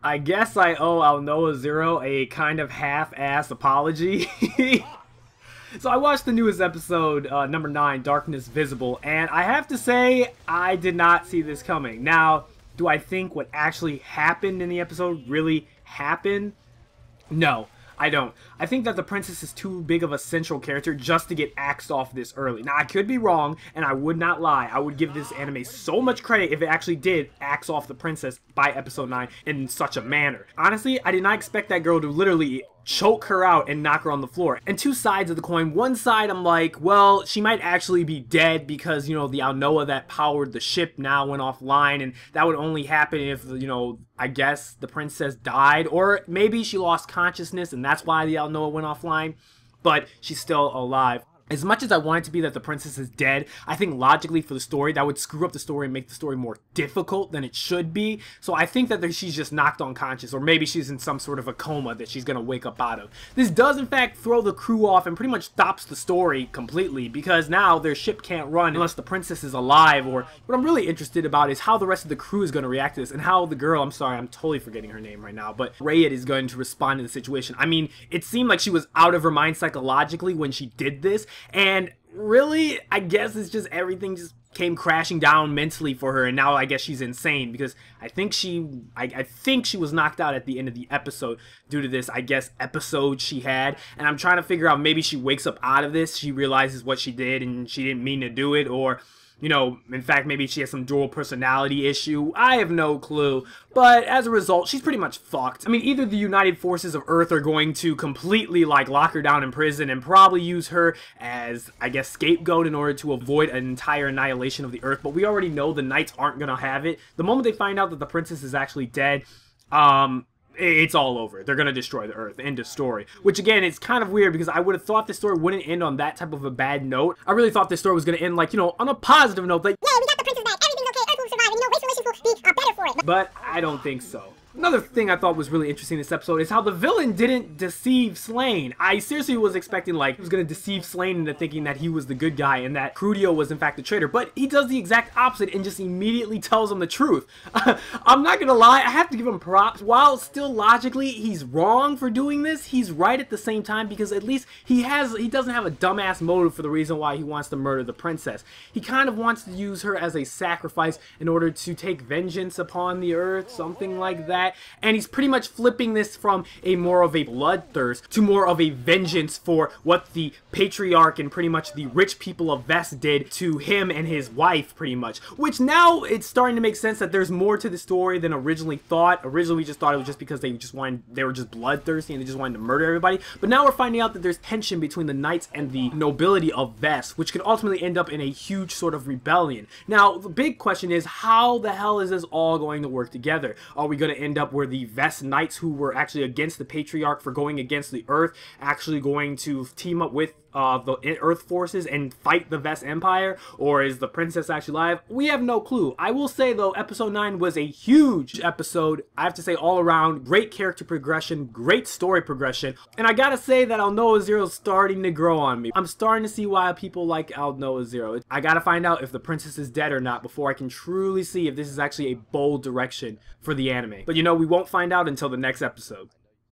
I guess I owe Aldnoah.Zero a kind of half-ass apology. So I watched the newest episode, number 9, Darkness Visible, and I have to say, I did not see this coming. Now, do I think what actually happened in the episode really happened? No, I don't. I think that the princess is too big of a central character just to get axed off this early. Now, I could be wrong, and I would not lie. I would give this anime so much credit if it actually did axe off the princess by episode 9 in such a manner. Honestly, I did not expect that girl to literally choke her out and knock her on the floor. And two sides of the coin. One side, I'm like, well, she might actually be dead because, you know, the Aldnoah that powered the ship now went offline, and that would only happen if, you know, I guess the princess died, or maybe she lost consciousness and that's why the Aldnoah went offline, but she's still alive. As much as I want it to be that the princess is dead, I think logically for the story, that would screw up the story and make the story more difficult than it should be. So I think that she's just knocked unconscious, or maybe she's in some sort of a coma that she's going to wake up out of. This does in fact throw the crew off and pretty much stops the story completely, because now their ship can't run unless the princess is alive. Or what I'm really interested about is how the rest of the crew is going to react to this, and how the girl, I'm sorry, I'm totally forgetting her name right now, but Rayed is going to respond to the situation. I mean, it seemed like she was out of her mind psychologically when she did this. And really, I guess it's just everything just came crashing down mentally for her, and now I guess she's insane, because I think she was knocked out at the end of the episode due to this, I guess, episode she had. And I'm trying to figure out, maybe she wakes up out of this, she realizes what she did and she didn't mean to do it, or, you know, in fact, maybe she has some dual personality issue. I have no clue. But as a result, she's pretty much fucked. I mean, either the United Forces of Earth are going to completely, like, lock her down in prison and probably use her as, I guess, scapegoat in order to avoid an entire annihilation of the Earth. But we already know the Knights aren't going to have it. The moment they find out that the princess is actually dead, it's all over. They're gonna destroy the Earth. End of story. Which again, it's kind of weird, because I would have thought this story wouldn't end on that type of a bad note. I really thought this story was gonna end, like, you know, on a positive note, like, yeah, we got the princess back, everything's okay, Earth will survive, and, you know, race relations will be better for it. But I don't think so. Another thing I thought was really interesting in this episode is how the villain didn't deceive Slain. I seriously was expecting, like, he was going to deceive Slain into thinking that he was the good guy and that Crudio was in fact the traitor, but he does the exact opposite and just immediately tells him the truth. I'm not going to lie, I have to give him props. While still logically he's wrong for doing this, he's right at the same time, because at least he doesn't have a dumbass motive for the reason why he wants to murder the princess. He kind of wants to use her as a sacrifice in order to take vengeance upon the Earth, something like that. And he's pretty much flipping this from a more of a bloodthirst to more of a vengeance for what the patriarch and pretty much the rich people of Vest did to him and his wife, pretty much. Which now it's starting to make sense that there's more to the story than originally thought. Originally we just thought it was just because they were just bloodthirsty and they just wanted to murder everybody. But now we're finding out that there's tension between the knights and the nobility of Vest, which could ultimately end up in a huge sort of rebellion. Now the big question is, how the hell is this all going to work together? Are we going to end up where the Vest Knights, who were actually against the Patriarch for going against the Earth, actually going to team up with the Earth forces and fight the Vest Empire? Or is the princess actually alive? We have no clue. I will say though, episode 9 was a huge episode. I have to say, all around, great character progression, great story progression, and I gotta say that Aldnoah.Zero is starting to grow on me. I'm starting to see why people like Aldnoah.Zero. I gotta find out if the princess is dead or not before I can truly see if this is actually a bold direction for the anime. But you know, we won't find out until the next episode.